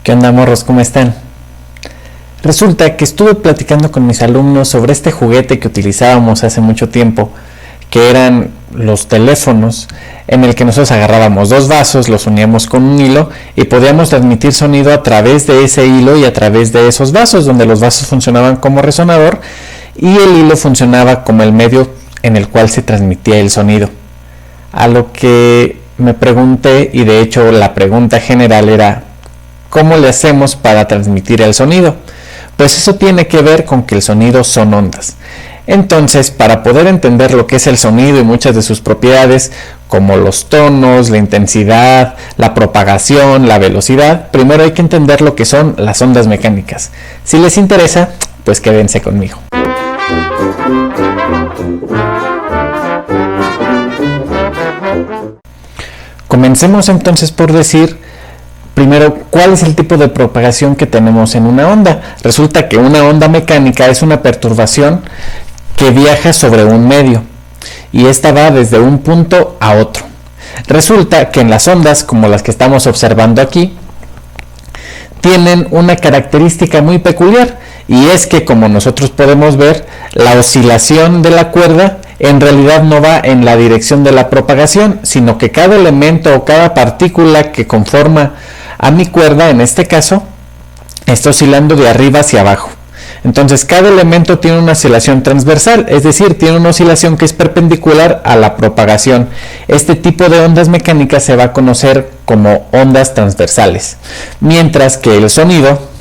¿Qué onda, morros? ¿Cómo están? Resulta que estuve platicando con mis alumnos sobre este juguete que utilizábamos hace mucho tiempo, que eran los teléfonos, en el que nosotros agarrábamos dos vasos, los uníamos con un hilo y podíamos transmitir sonido a través de ese hilo y a través de esos vasos, donde los vasos funcionaban como resonador y el hilo funcionaba como el medio en el cual se transmitía el sonido. A lo que me pregunté, y de hecho la pregunta general era: ¿cómo le hacemos para transmitir el sonido? Pues eso tiene que ver con que el sonido son ondas. Entonces, para poder entender lo que es el sonido y muchas de sus propiedades, como los tonos, la intensidad, la propagación, la velocidad, primero hay que entender lo que son las ondas mecánicas. Si les interesa, pues quédense conmigo. Comencemos entonces por decir primero, ¿cuál es el tipo de propagación que tenemos en una onda? Resulta que una onda mecánica es una perturbación que viaja sobre un medio y esta va desde un punto a otro. Resulta que en las ondas, como las que estamos observando aquí, tienen una característica muy peculiar, y es que, como nosotros podemos ver, la oscilación de la cuerda en realidad no va en la dirección de la propagación, sino que cada elemento o cada partícula que conforma a mi cuerda, en este caso, está oscilando de arriba hacia abajo. Entonces, cada elemento tiene una oscilación transversal, es decir, tiene una oscilación que es perpendicular a la propagación. Este tipo de ondas mecánicas se va a conocer como ondas transversales, mientras que el sonido,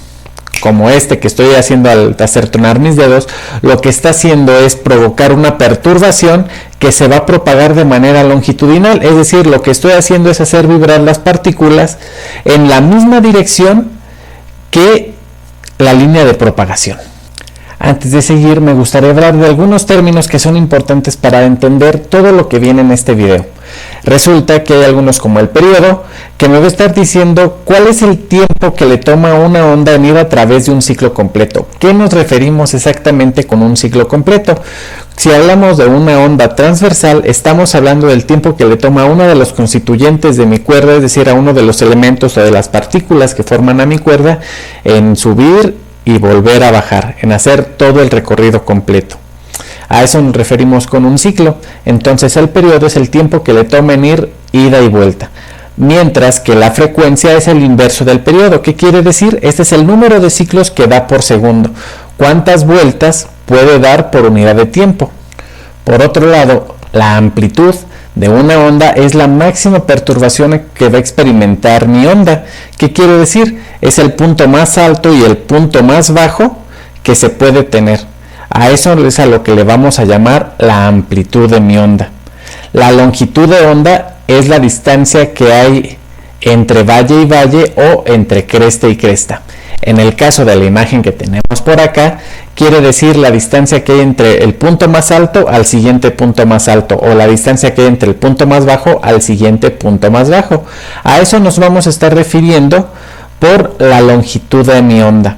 como este que estoy haciendo al hacer tronar mis dedos, lo que está haciendo es provocar una perturbación que se va a propagar de manera longitudinal, es decir, lo que estoy haciendo es hacer vibrar las partículas en la misma dirección que la línea de propagación. Antes de seguir, me gustaría hablar de algunos términos que son importantes para entender todo lo que viene en este video. Resulta que hay algunos, como el periodo, que me va a estar diciendo cuál es el tiempo que le toma a una onda en ir a través de un ciclo completo. ¿Qué nos referimos exactamente con un ciclo completo? Si hablamos de una onda transversal, estamos hablando del tiempo que le toma a uno de los constituyentes de mi cuerda, es decir, a uno de los elementos o de las partículas que forman a mi cuerda, en subir y volver a bajar, en hacer todo el recorrido completo. A eso nos referimos con un ciclo. Entonces el periodo es el tiempo que le toma en ir ida y vuelta, mientras que la frecuencia es el inverso del periodo. ¿Qué quiere decir? Este es el número de ciclos que da por segundo. ¿Cuántas vueltas puede dar por unidad de tiempo? Por otro lado, la amplitud de una onda es la máxima perturbación que va a experimentar mi onda. ¿Qué quiere decir? Es el punto más alto y el punto más bajo que se puede tener. A eso es a lo que le vamos a llamar la amplitud de mi onda. La longitud de onda es la distancia que hay entre valle y valle o entre cresta y cresta. En el caso de la imagen que tenemos por acá, quiere decir la distancia que hay entre el punto más alto al siguiente punto más alto, o la distancia que hay entre el punto más bajo al siguiente punto más bajo. A eso nos vamos a estar refiriendo por la longitud de mi onda.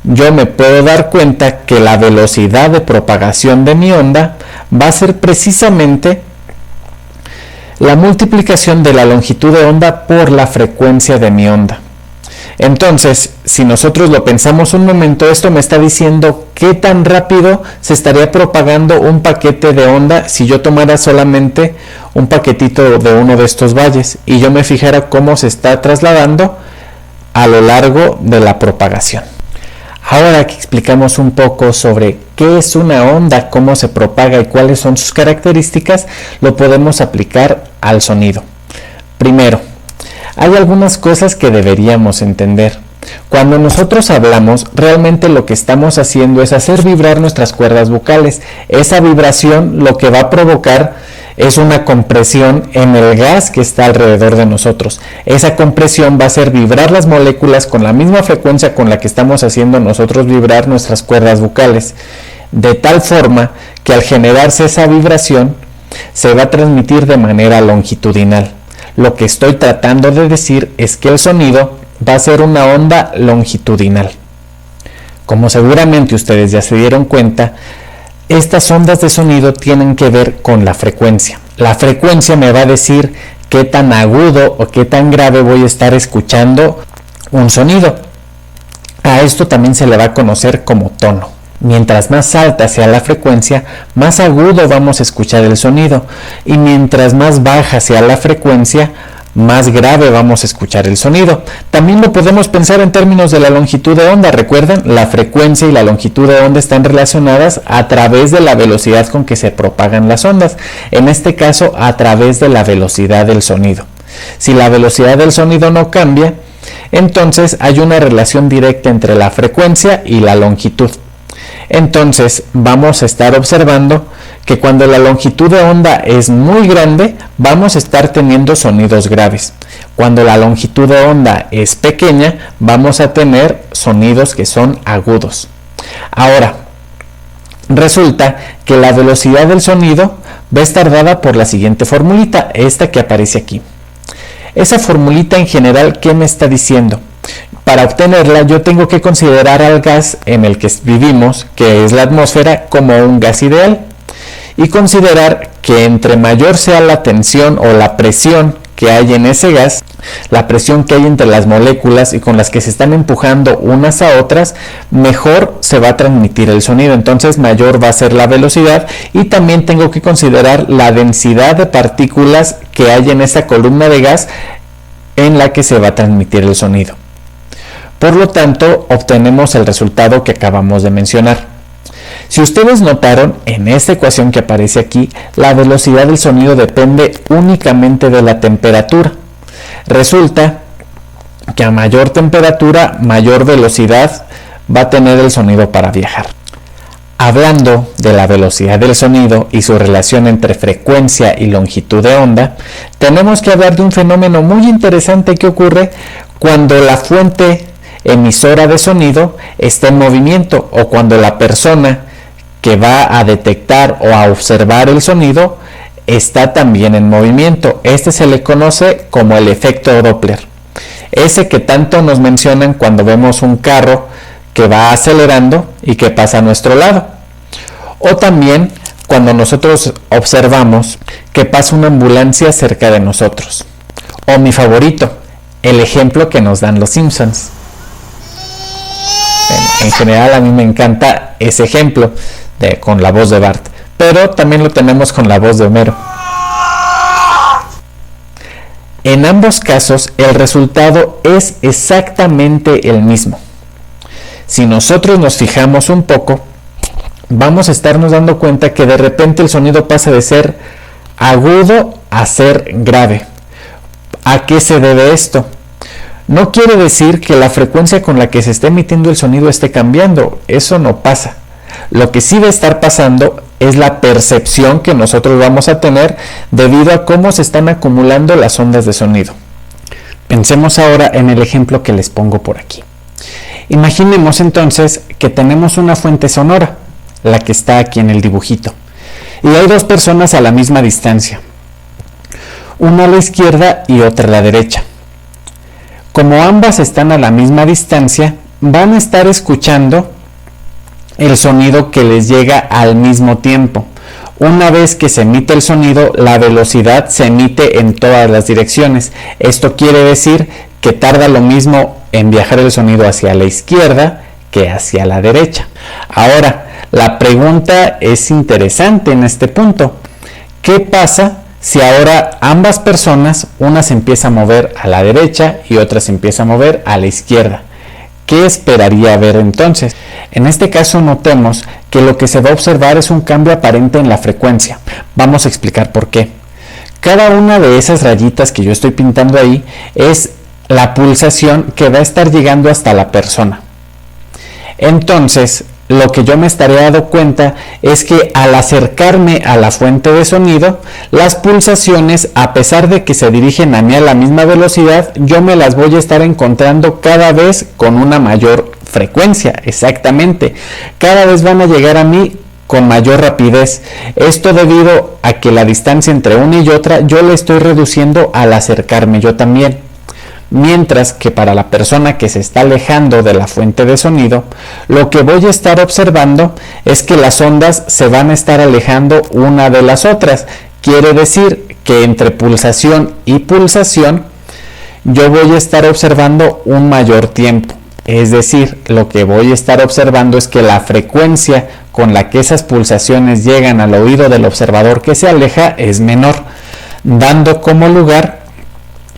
Yo me puedo dar cuenta que la velocidad de propagación de mi onda va a ser precisamente la multiplicación de la longitud de onda por la frecuencia de mi onda. Entonces, si nosotros lo pensamos un momento, esto me está diciendo qué tan rápido se estaría propagando un paquete de onda si yo tomara solamente un paquetito de uno de estos valles y yo me fijara cómo se está trasladando a lo largo de la propagación. Ahora que explicamos un poco sobre qué es una onda, cómo se propaga y cuáles son sus características, lo podemos aplicar al sonido. Primero, hay algunas cosas que deberíamos entender. Cuando nosotros hablamos, realmente lo que estamos haciendo es hacer vibrar nuestras cuerdas vocales. Esa vibración lo que va a provocar es una compresión en el gas que está alrededor de nosotros. Esa compresión va a hacer vibrar las moléculas con la misma frecuencia con la que estamos haciendo nosotros vibrar nuestras cuerdas vocales, de tal forma que al generarse esa vibración se va a transmitir de manera longitudinal. Lo que estoy tratando de decir es que el sonido va a ser una onda longitudinal. Como seguramente ustedes ya se dieron cuenta, estas ondas de sonido tienen que ver con la frecuencia. La frecuencia me va a decir qué tan agudo o qué tan grave voy a estar escuchando un sonido. A esto también se le va a conocer como tono. Mientras más alta sea la frecuencia, más agudo vamos a escuchar el sonido, y mientras más baja sea la frecuencia, más grave vamos a escuchar el sonido. También lo podemos pensar en términos de la longitud de onda. Recuerden, la frecuencia y la longitud de onda están relacionadas a través de la velocidad con que se propagan las ondas, en este caso a través de la velocidad del sonido. Si la velocidad del sonido no cambia, entonces hay una relación directa entre la frecuencia y la longitud. Entonces vamos a estar observando que cuando la longitud de onda es muy grande, vamos a estar teniendo sonidos graves. Cuando la longitud de onda es pequeña, vamos a tener sonidos que son agudos. Ahora, resulta que la velocidad del sonido va a estar dada por la siguiente formulita, esta que aparece aquí. Esa formulita en general, ¿qué me está diciendo? Para obtenerla yo tengo que considerar al gas en el que vivimos, que es la atmósfera, como un gas ideal, y considerar que entre mayor sea la tensión o la presión que hay en ese gas, la presión que hay entre las moléculas y con las que se están empujando unas a otras, mejor se va a transmitir el sonido. Entonces mayor va a ser la velocidad, y también tengo que considerar la densidad de partículas que hay en esa columna de gas en la que se va a transmitir el sonido. Por lo tanto, obtenemos el resultado que acabamos de mencionar. Si ustedes notaron, en esta ecuación que aparece aquí, la velocidad del sonido depende únicamente de la temperatura. Resulta que a mayor temperatura, mayor velocidad va a tener el sonido para viajar. Hablando de la velocidad del sonido y su relación entre frecuencia y longitud de onda, tenemos que hablar de un fenómeno muy interesante que ocurre cuando la fuente emisora de sonido está en movimiento, o cuando la persona que va a detectar o a observar el sonido está también en movimiento. Este se le conoce como el efecto Doppler, ese que tanto nos mencionan cuando vemos un carro que va acelerando y que pasa a nuestro lado, o también cuando nosotros observamos que pasa una ambulancia cerca de nosotros, o mi favorito, el ejemplo que nos dan los Simpsons. En general a mí me encanta ese ejemplo con la voz de Bart, pero también lo tenemos con la voz de Homero. En ambos casos el resultado es exactamente el mismo. Si nosotros nos fijamos un poco, vamos a estarnos dando cuenta que de repente el sonido pasa de ser agudo a ser grave. ¿A qué se debe esto? No quiere decir que la frecuencia con la que se está emitiendo el sonido esté cambiando, eso no pasa. Lo que sí va a estar pasando es la percepción que nosotros vamos a tener debido a cómo se están acumulando las ondas de sonido. Pensemos ahora en el ejemplo que les pongo por aquí. Imaginemos entonces que tenemos una fuente sonora, la que está aquí en el dibujito, y hay dos personas a la misma distancia, una a la izquierda y otra a la derecha. Como ambas están a la misma distancia, van a estar escuchando el sonido que les llega al mismo tiempo. Una vez que se emite el sonido, la velocidad se emite en todas las direcciones. Esto quiere decir que tarda lo mismo en viajar el sonido hacia la izquierda que hacia la derecha. Ahora, la pregunta es interesante en este punto. ¿Qué pasa si ahora ambas personas, una se empieza a mover a la derecha y otra se empieza a mover a la izquierda? ¿Qué esperaría ver entonces? En este caso notemos que lo que se va a observar es un cambio aparente en la frecuencia. Vamos a explicar por qué. Cada una de esas rayitas que yo estoy pintando ahí es la pulsación que va a estar llegando hasta la persona. Entonces, lo que yo me estaré dando cuenta es que al acercarme a la fuente de sonido, las pulsaciones, a pesar de que se dirigen a mí a la misma velocidad, yo me las voy a estar encontrando cada vez con una mayor frecuencia. Exactamente, cada vez van a llegar a mí con mayor rapidez. Esto debido a que la distancia entre una y otra yo la estoy reduciendo al acercarme yo también. Mientras que para la persona que se está alejando de la fuente de sonido, lo que voy a estar observando es que las ondas se van a estar alejando una de las otras. Quiere decir que entre pulsación y pulsación yo voy a estar observando un mayor tiempo. Es decir, lo que voy a estar observando es que la frecuencia con la que esas pulsaciones llegan al oído del observador que se aleja es menor, dando como lugar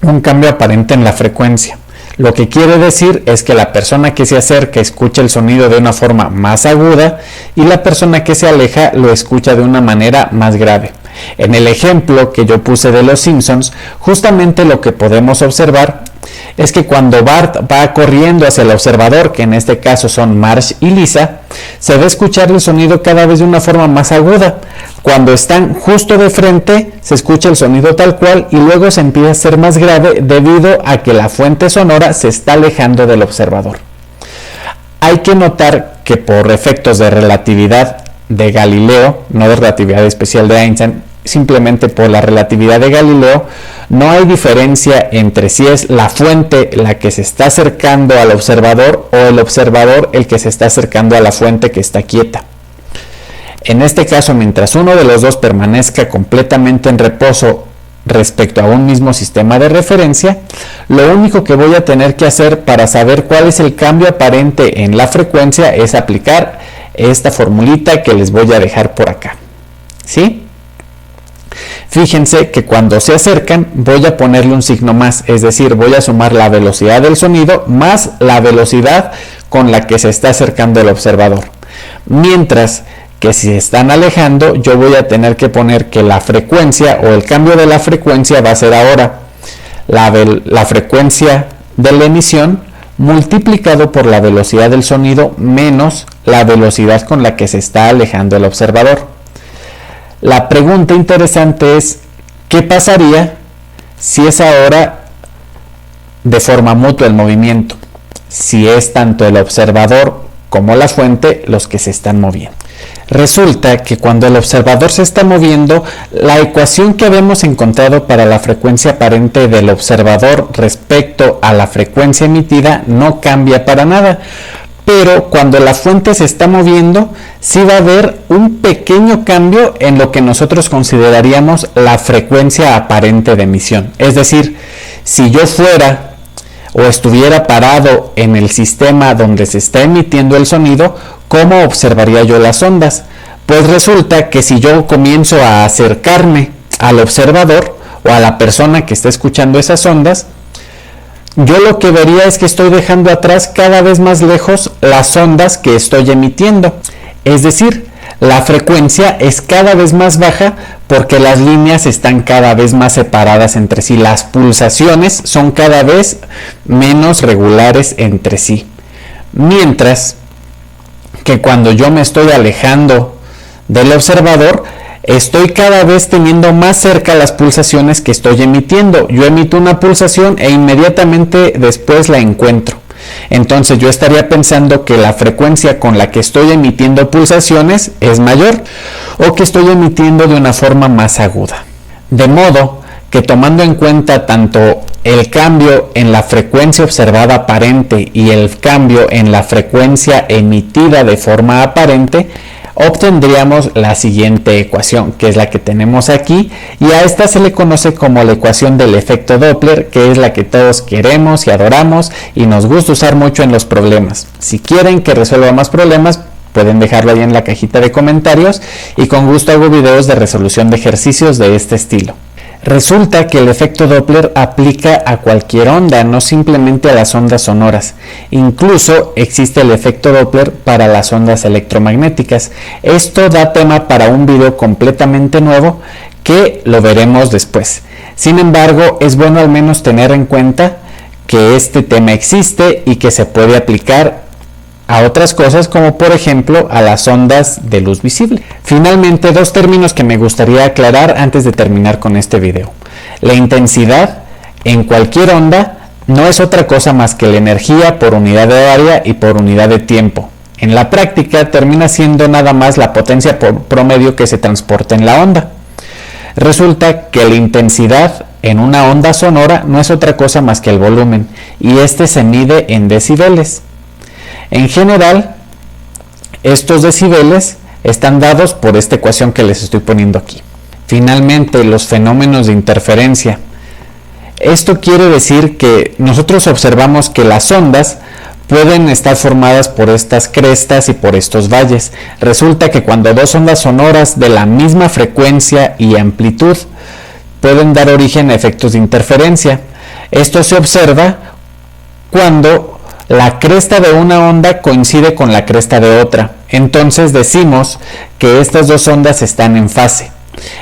un cambio aparente en la frecuencia. Lo que quiere decir es que la persona que se acerca escucha el sonido de una forma más aguda y la persona que se aleja lo escucha de una manera más grave. En el ejemplo que yo puse de los Simpsons, justamente lo que podemos observar es que cuando Bart va corriendo hacia el observador, que en este caso son Marge y Lisa, se va a escuchar el sonido cada vez de una forma más aguda. Cuando están justo de frente, se escucha el sonido tal cual y luego se empieza a ser más grave debido a que la fuente sonora se está alejando del observador. Hay que notar que por efectos de relatividad de Galileo, no de relatividad especial de Einstein, simplemente por la relatividad de Galileo, no hay diferencia entre si es la fuente la que se está acercando al observador o el observador el que se está acercando a la fuente que está quieta. En este caso, mientras uno de los dos permanezca completamente en reposo respecto a un mismo sistema de referencia, lo único que voy a tener que hacer para saber cuál es el cambio aparente en la frecuencia es aplicar esta formulita que les voy a dejar por acá. ¿Sí? Fíjense que cuando se acercan voy a ponerle un signo más, es decir, voy a sumar la velocidad del sonido más la velocidad con la que se está acercando el observador. Mientras que si se están alejando, yo voy a tener que poner que la frecuencia o el cambio de la frecuencia va a ser ahora la frecuencia de la emisión multiplicado por la velocidad del sonido menos la velocidad con la que se está alejando el observador. La pregunta interesante es, ¿qué pasaría si es ahora de forma mutua el movimiento? Si es tanto el observador como la fuente los que se están moviendo. Resulta que cuando el observador se está moviendo, la ecuación que habíamos encontrado para la frecuencia aparente del observador respecto a la frecuencia emitida no cambia para nada. Pero cuando la fuente se está moviendo, sí va a haber un pequeño cambio en lo que nosotros consideraríamos la frecuencia aparente de emisión. Es decir, si yo fuera o estuviera parado en el sistema donde se está emitiendo el sonido, ¿cómo observaría yo las ondas? Pues resulta que si yo comienzo a acercarme al observador o a la persona que está escuchando esas ondas, yo lo que vería es que estoy dejando atrás cada vez más lejos las ondas que estoy emitiendo. Es decir, la frecuencia es cada vez más baja porque las líneas están cada vez más separadas entre sí. Las pulsaciones son cada vez menos regulares entre sí. Mientras que cuando yo me estoy alejando del observador, estoy cada vez teniendo más cerca las pulsaciones que estoy emitiendo. Yo emito una pulsación e inmediatamente después la encuentro. Entonces yo estaría pensando que la frecuencia con la que estoy emitiendo pulsaciones es mayor o que estoy emitiendo de una forma más aguda. De modo que tomando en cuenta tanto el cambio en la frecuencia observada aparente y el cambio en la frecuencia emitida de forma aparente, obtendríamos la siguiente ecuación, que es la que tenemos aquí, y a esta se le conoce como la ecuación del efecto Doppler, que es la que todos queremos y adoramos y nos gusta usar mucho en los problemas. Si quieren que resuelva más problemas, pueden dejarlo ahí en la cajita de comentarios y con gusto hago videos de resolución de ejercicios de este estilo. Resulta que el efecto Doppler aplica a cualquier onda, no simplemente a las ondas sonoras. Incluso existe el efecto Doppler para las ondas electromagnéticas. Esto da tema para un video completamente nuevo que lo veremos después. Sin embargo, es bueno al menos tener en cuenta que este tema existe y que se puede aplicar a otras cosas como por ejemplo a las ondas de luz visible. Finalmente, dos términos que me gustaría aclarar antes de terminar con este video. La intensidad en cualquier onda no es otra cosa más que la energía por unidad de área y por unidad de tiempo. En la práctica termina siendo nada más la potencia por promedio que se transporta en la onda. Resulta que la intensidad en una onda sonora no es otra cosa más que el volumen y este se mide en decibeles. En general, estos decibeles están dados por esta ecuación que les estoy poniendo aquí. Finalmente, los fenómenos de interferencia Esto quiere decir que nosotros observamos que las ondas pueden estar formadas por estas crestas y por estos valles. Resulta que cuando dos ondas sonoras de la misma frecuencia y amplitud pueden dar origen a efectos de interferencia. Esto se observa cuando la cresta de una onda coincide con la cresta de otra. Entonces decimos que estas dos ondas están en fase.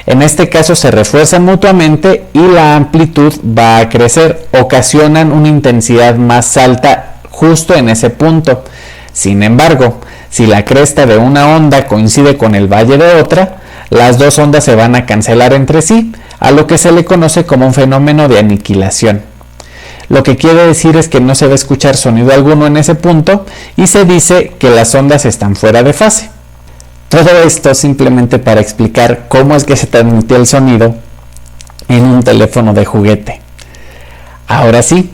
En este caso se refuerzan mutuamente y la amplitud va a crecer, ocasionan una intensidad más alta justo en ese punto. Sin embargo, si la cresta de una onda coincide con el valle de otra, las dos ondas se van a cancelar entre sí, a lo que se le conoce como un fenómeno de aniquilación. Lo que quiere decir es que no se va a escuchar sonido alguno en ese punto y se dice que las ondas están fuera de fase. Todo esto simplemente para explicar cómo es que se transmite el sonido en un teléfono de juguete. Ahora sí,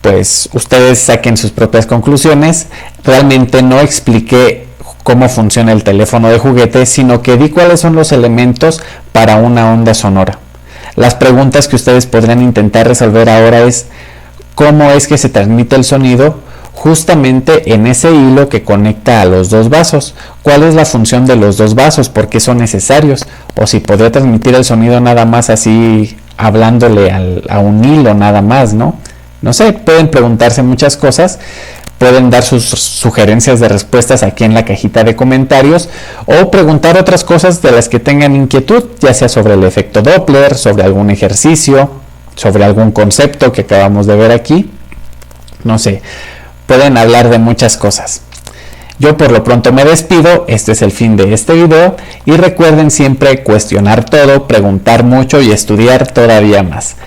pues ustedes saquen sus propias conclusiones. Realmente no expliqué cómo funciona el teléfono de juguete, sino que di cuáles son los elementos para una onda sonora. Las preguntas que ustedes podrán intentar resolver ahora es cómo es que se transmite el sonido justamente en ese hilo que conecta a los dos vasos. ¿Cuál es la función de los dos vasos? ¿Por qué son necesarios? O si podría transmitir el sonido nada más así hablándole a un hilo nada más, ¿no? No sé, pueden preguntarse muchas cosas. Pueden dar sus sugerencias de respuestas aquí en la cajita de comentarios o preguntar otras cosas de las que tengan inquietud, ya sea sobre el efecto Doppler, sobre algún ejercicio, sobre algún concepto que acabamos de ver aquí. No sé, pueden hablar de muchas cosas. Yo por lo pronto me despido, este es el fin de este video y recuerden siempre cuestionar todo, preguntar mucho y estudiar todavía más.